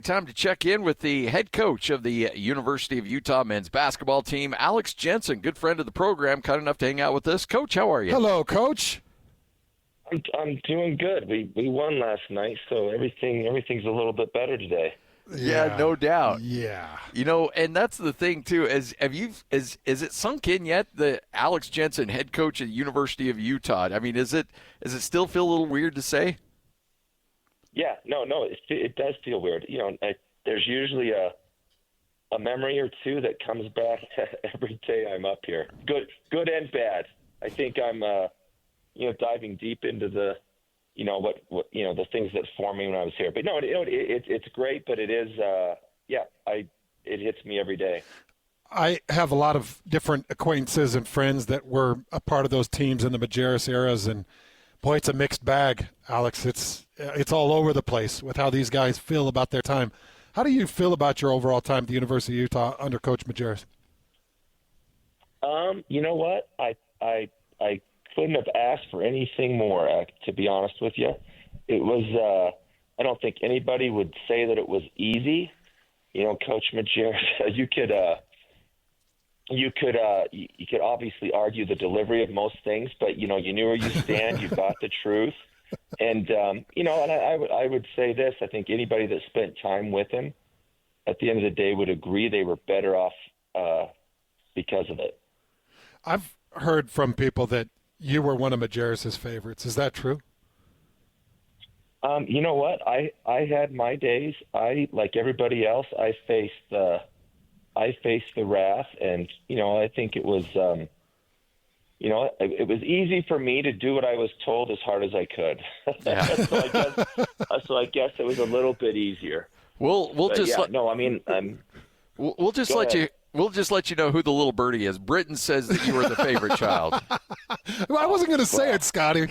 time to check in with the head coach of the University of Utah men's basketball team, Alex Jensen, good friend of the program, kind enough to hang out with us. Coach, how are you? Hello, Coach. I'm doing good. We won last night, so everything's a little bit better today. Yeah, no doubt. Yeah. And that's the thing too. Is it sunk in yet? The Alex Jensen, head coach at the University of Utah. I mean, does it still feel a little weird to say? Yeah, no, it does feel weird. There's usually a memory or two that comes back every day I'm up here. Good and bad. I think I'm diving deep into the what the things that formed me when I was here. But no, it's great, but it is it hits me every day. I have a lot of different acquaintances and friends that were a part of those teams in the Majerus eras, and boy, it's a mixed bag, Alex. It's all over the place with how these guys feel about their time. How do you feel about your overall time at the University of Utah under Coach Majerus? You know what? I couldn't have asked for anything more, to be honest with you. It was, I don't think anybody would say that it was easy. Coach Majerus, you could obviously argue the delivery of most things, but, you knew where you stand, you got the truth. And, and I would say this, I think anybody that spent time with him at the end of the day would agree they were better off because of it. I've heard from people that you were one of Majerus' favorites. Is that true? You know what? I had my days. Like everybody else, I faced the wrath, and I think it was it was easy for me to do what I was told as hard as I could. Yeah. so I guess it was a little bit easier. We'll just let you know who the little birdie is. Britton says that you were the favorite child. Well, I wasn't going to say it, Scotty.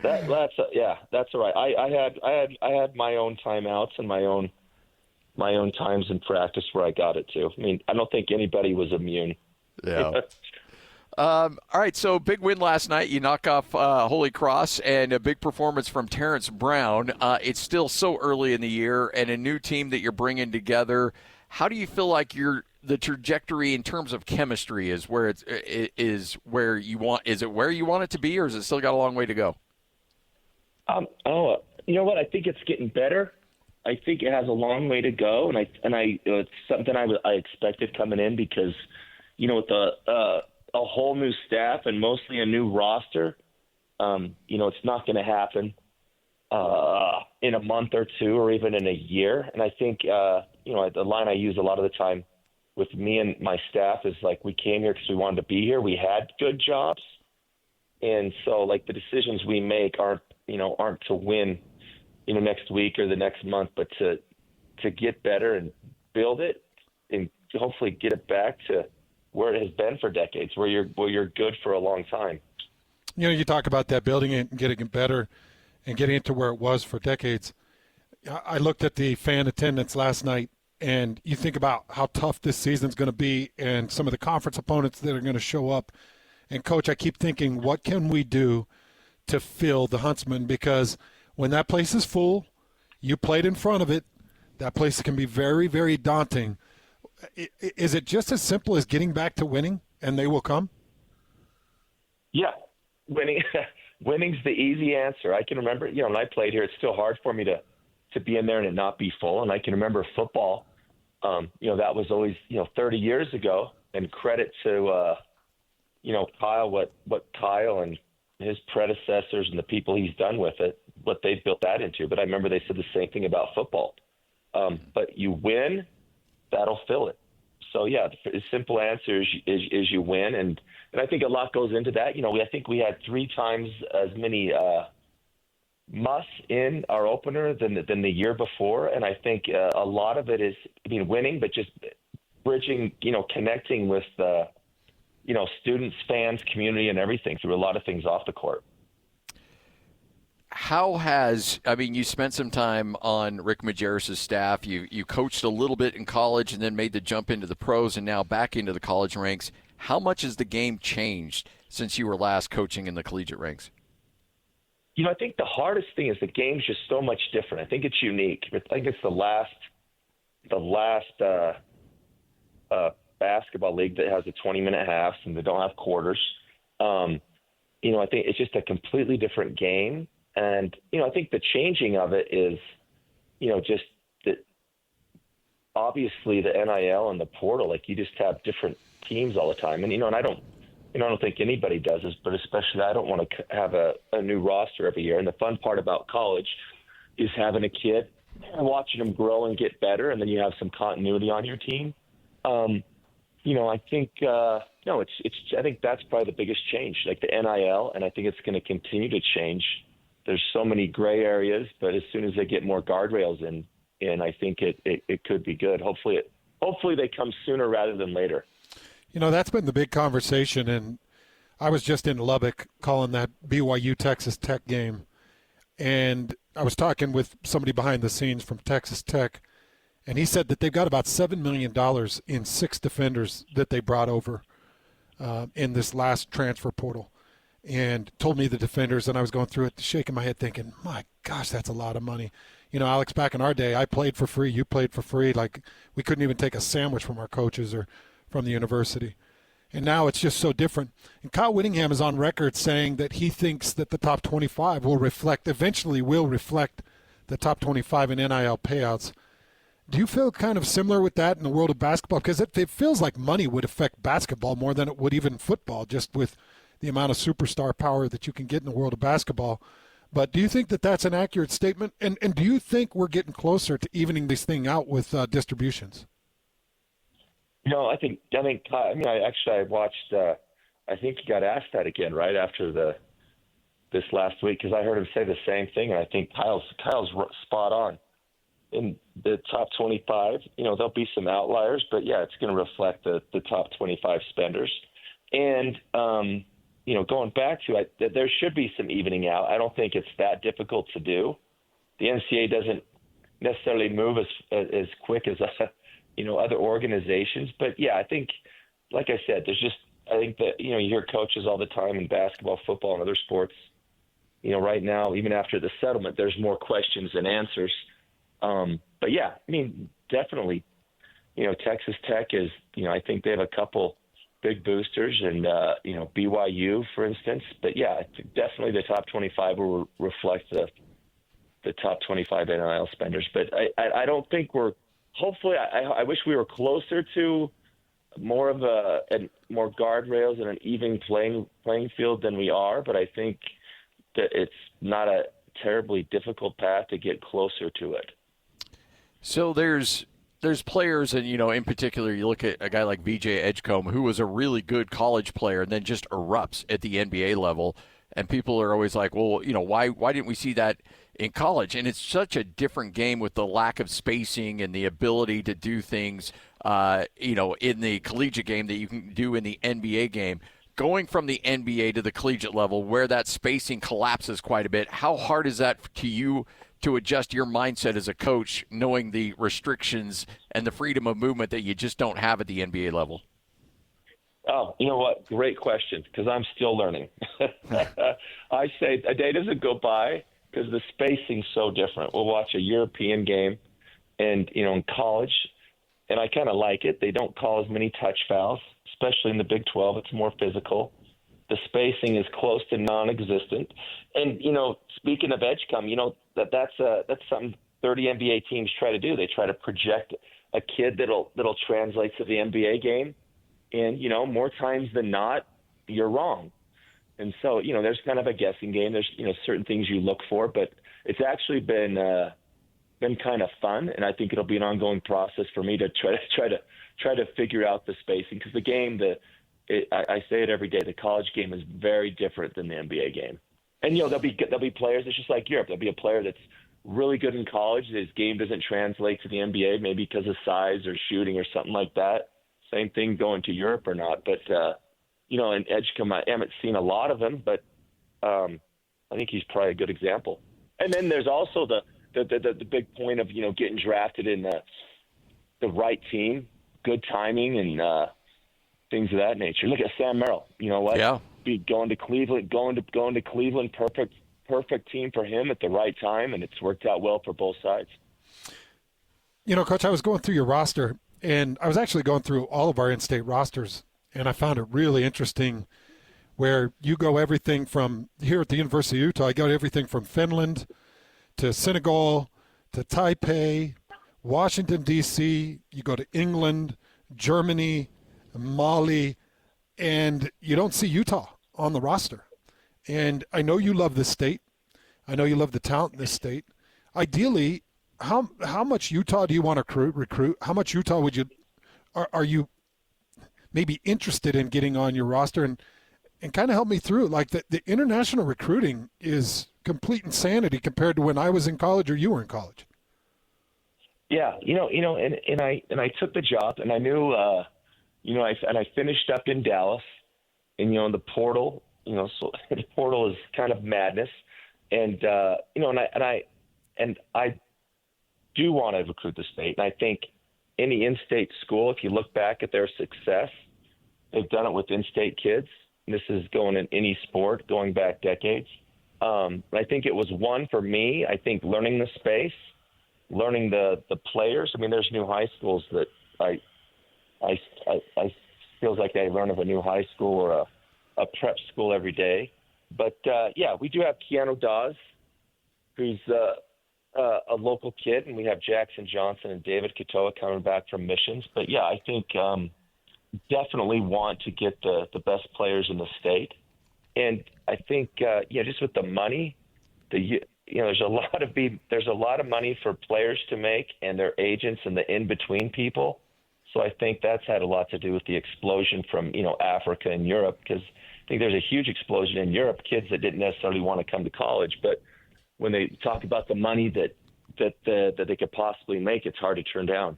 That's all right. I had my own timeouts and my own times in practice where I got it to. I mean, I don't think anybody was immune. Yeah. All right, so big win last night. You knock off Holy Cross, and a big performance from Terrence Brown. It's still so early in the year, and a new team that you're bringing together. How do you feel like the trajectory in terms of chemistry is where is where you want? Is it where you want it to be, or has it still got a long way to go? You know what? I think it's getting better. I think it has a long way to go, and it's something I expected coming in because, with a whole new staff and mostly a new roster, it's not going to happen in a month or two or even in a year. And I think, the line I use a lot of the time with me and my staff is like, we came here because we wanted to be here. We had good jobs. And so like the decisions we make aren't to win, next week or the next month, but to get better and build it and hopefully get it back to where it has been for decades, where you're good for a long time. You talk about that, building it and getting it better and getting it to where it was for decades. I looked at the fan attendance last night, and you think about how tough this season's going to be and some of the conference opponents that are going to show up. And, Coach, I keep thinking, what can we do to fill the Huntsman? Because when that place is full, you played in front of it, that place can be very, very daunting. Is it just as simple as getting back to winning, and they will come? Yeah, winning's the easy answer. I can remember, when I played here, it's still hard for me to be in there and it not be full. And I can remember football, that was always, 30 years ago. And credit to, Kyle, what Kyle and his predecessors and the people he's done with it, what they built that into. But I remember they said the same thing about football. But you win, that'll fill it. So, yeah, the simple answer is you win. And I think a lot goes into that. I think we had 3 times as many musts in our opener than the year before. And I think a lot of it is, winning, but just bridging, connecting with, students, fans, community, and everything through a lot of things off the court. You spent some time on Rick Majerus' staff. You coached a little bit in college and then made the jump into the pros and now back into the college ranks. How much has the game changed since you were last coaching in the collegiate ranks? I think the hardest thing is the game's just so much different. I think it's unique. I think it's the last basketball league that has a 20-minute halves and they don't have quarters. I think it's just a completely different game. And, I think the changing of it is, just that obviously the NIL and the portal, like you just have different teams all the time. And, and I don't think anybody does this, but especially I don't want to have a new roster every year. And the fun part about college is having a kid and watching them grow and get better. And then you have some continuity on your team. I think, I think that's probably the biggest change, like the NIL, and I think it's going to continue to change. There's so many gray areas, but as soon as they get more guardrails in, I think it could be good. Hopefully they come sooner rather than later. That's been the big conversation, and I was just in Lubbock calling that BYU Texas Tech game, and I was talking with somebody behind the scenes from Texas Tech, and he said that they've got about $7 million in 6 defenders that they brought over in this last transfer portal, and told me the defenders, and I was going through it, shaking my head thinking, my gosh, that's a lot of money. Alex, back in our day, I played for free, you played for free. Like, we couldn't even take a sandwich from our coaches or from the university. And now it's just so different. And Kyle Whittingham is on record saying that he thinks that the top 25 eventually will reflect the top 25 in NIL payouts. Do you feel kind of similar with that in the world of basketball? Because it feels like money would affect basketball more than it would even football, just with the amount of superstar power that you can get in the world of basketball. But do you think that that's an accurate statement? And do you think we're getting closer to evening this thing out with distributions? I think I watched, I think he got asked that again right after this last week, because I heard him say the same thing, and I think Kyle's spot on. In the top 25, there'll be some outliers, but yeah, it's going to reflect the top 25 spenders. And, going back to it, there should be some evening out. I don't think it's that difficult to do. The NCAA doesn't necessarily move as quick as, other organizations. But yeah, I think, like I said, I think that, you hear coaches all the time in basketball, football, and other sports, right now, even after the settlement, there's more questions than answers. But yeah, definitely, Texas Tech is, I think they have a couple big boosters and, BYU, for instance. But yeah, definitely the top 25 will reflect the top 25 NIL spenders. But I don't think hopefully, I wish we were closer to more of more guardrails and an even playing field than we are. But I think that it's not a terribly difficult path to get closer to it. So there's players, and in particular, you look at a guy like VJ Edgecombe, who was a really good college player and then just erupts at the NBA level, and people are always like, well, why didn't we see that in college? And it's such a different game with the lack of spacing and the ability to do things, in the collegiate game that you can do in the NBA game. Going from the NBA to the collegiate level, where that spacing collapses quite a bit, how hard is that to you to adjust your mindset as a coach, knowing the restrictions and the freedom of movement that you just don't have at the NBA level? Oh, you know what? Great question, because I'm still learning. I say a day doesn't go by because the spacing's so different. We'll watch a European game, and, in college, and I kind of like it. They don't call as many touch fouls, especially in the Big 12. It's more physical. The spacing is close to non-existent. And, speaking of Edgecombe, that's something 30 NBA teams try to do. They try to project a kid that'll translate to the NBA game. And, more times than not, you're wrong. And so, there's kind of a guessing game. There's, certain things you look for, but it's actually been kind of fun. And I think it'll be an ongoing process for me to try to figure out the spacing, because the game, I say it every day, the college game is very different than the NBA game. And, there'll be players, it's just like Europe. There'll be a player that's really good in college. His game doesn't translate to the NBA, maybe because of size or shooting or something like that. Same thing going to Europe or not. But, in Edgecombe, I haven't seen a lot of him, but I think he's probably a good example. And then there's also the big point of, getting drafted in the right team, good timing, and things of that nature. Look at Sam Merrill. You know what? Yeah. Be going to Cleveland, perfect perfect team for him at the right time, and it's worked out well for both sides. You know, Coach, I was going through your roster, and I was actually going through all of our in-state rosters, and I found it really interesting where you go everything from here at the University of Utah. I got everything from Finland to Senegal to Taipei, Washington, D.C. You go to England, Germany, Mali, and you don't see Utah on the roster. And I know you love this state. I know you love the talent in this state. Ideally, how much Utah do you want to recruit? How much Utah would you are you maybe interested in getting on your roster? And kind of help me through. Like the international recruiting is complete insanity compared to when I was in college or you were in college. Yeah, and I took the job, and I knew, I finished up in Dallas, and the portal, so the portal is kind of madness, and I do want to recruit the state, and I think any in-state school, if you look back at their success, they've done it with in-state kids. This is going in any sport, going back decades. I think it was one for me. I think learning the space, learning the players. I mean, there's new high schools that I feels like I learn of a new high school or a prep school every day. But we do have Keanu Dawes, who's a local kid, and we have Jackson Johnson and David Katoa coming back from missions. But yeah, I think definitely want to get the best players in the state. And I think just with the money, there's a lot of money for players to make and their agents and the in-between people. So I think that's had a lot to do with the explosion from Africa and Europe, because I think there's a huge explosion in Europe, kids that didn't necessarily want to come to college, but when they talk about the money that they could possibly make, it's hard to turn down.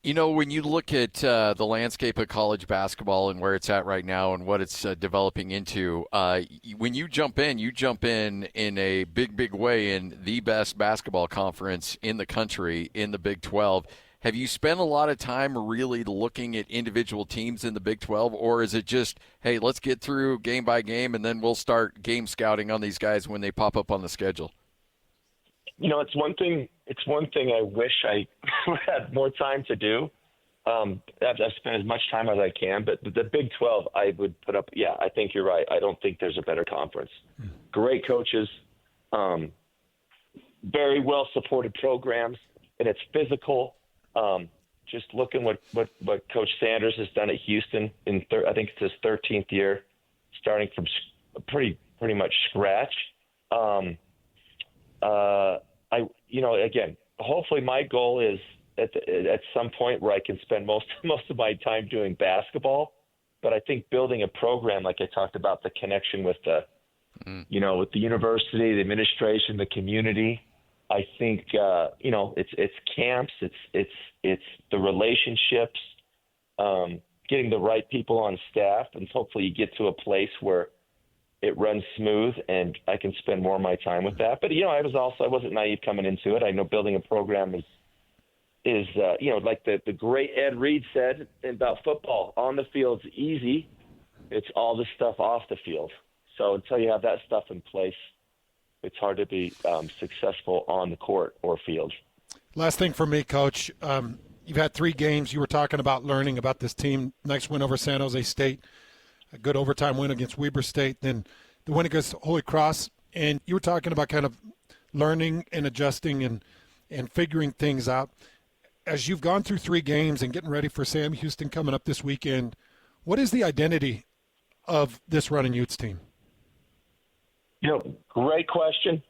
When you look at the landscape of college basketball and where it's at right now and what it's developing into, when you jump in a big way in the best basketball conference in the country, in the Big 12. Have you spent a lot of time really looking at individual teams in the Big 12, or is it just, hey, let's get through game by game and then we'll start game scouting on these guys when they pop up on the schedule? It's one thing I wish I had more time to do. I've spent as much time as I can, but the Big 12, I would put up. Yeah, I think you're right. I don't think there's a better conference. Great coaches, very well supported programs, and it's physical. Just looking what Coach Sanders has done at Houston I think it's his 13th year, starting from pretty much scratch. Again, hopefully my goal is at some point where I can spend most of my time doing basketball. But I think building a program, like I talked about, the connection with the university, the administration, the community. I think it's camps, it's the relationships, getting the right people on staff, and hopefully you get to a place where it runs smooth and I can spend more of my time with that. But I wasn't naive coming into it. I know building a program is like the great Ed Reed said about football, on the field's easy. It's all the stuff off the field. So until you have that stuff in place, it's hard to be successful on the court or field. Last thing for me, Coach. You've had 3 games. You were talking about learning about this team. Nice win over San Jose State. A good overtime win against Weber State. Then the win against Holy Cross. And you were talking about kind of learning and adjusting and figuring things out. As you've gone through 3 games and getting ready for Sam Houston coming up this weekend, what is the identity of this running Utes team? Great question.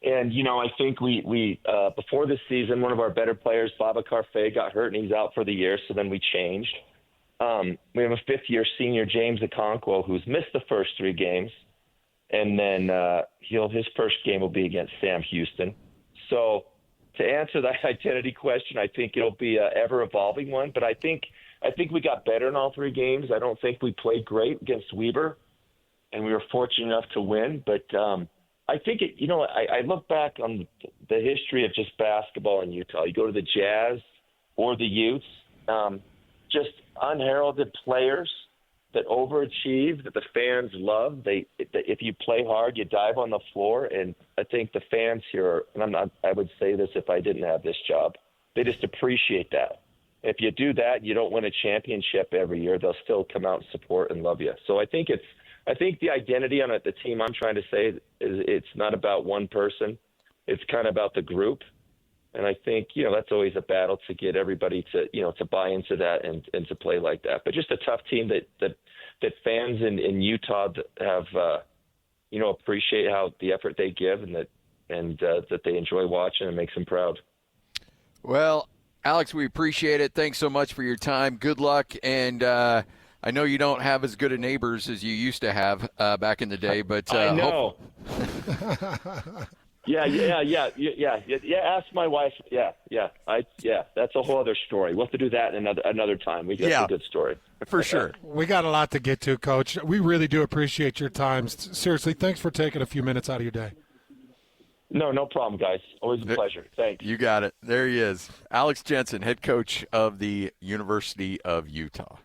And, I think we before this season, one of our better players, Babacar Faye, got hurt and he's out for the year. So then we changed. We have a 5th-year senior, James Okonkwo, who's missed the first 3 games. And then his first game will be against Sam Houston. So to answer that identity question, I think it'll be an ever-evolving one. But I think we got better in all 3 games. I don't think we played great against Weber, and we were fortunate enough to win. But I think I look back on the history of just basketball in Utah. You go to the Jazz or the Utes, just unheralded players that overachieve, that the fans love. If you play hard, you dive on the floor, and I think the fans here, and I would say this if I didn't have this job, they just appreciate that. If you do that, you don't win a championship every year, they'll still come out and support and love you. So I think the identity on it, the team I'm trying to say, is it's not about one person. It's kind of about the group. And I think, that's always a battle to get everybody to buy into that and to play like that. But just a tough team that fans in Utah have, appreciate how the effort they give and that they enjoy watching and makes them proud. Well, Alex, we appreciate it. Thanks so much for your time. Good luck. And I know you don't have as good a neighbors as you used to have back in the day, but I know. Yeah. Ask my wife. Yeah. That's a whole other story. We'll have to do that another time. We got a good story for sure. We got a lot to get to, Coach. We really do appreciate your time. Seriously, thanks for taking a few minutes out of your day. No problem, guys. Always a pleasure. Thanks. You got it. There he is, Alex Jensen, head coach of the University of Utah.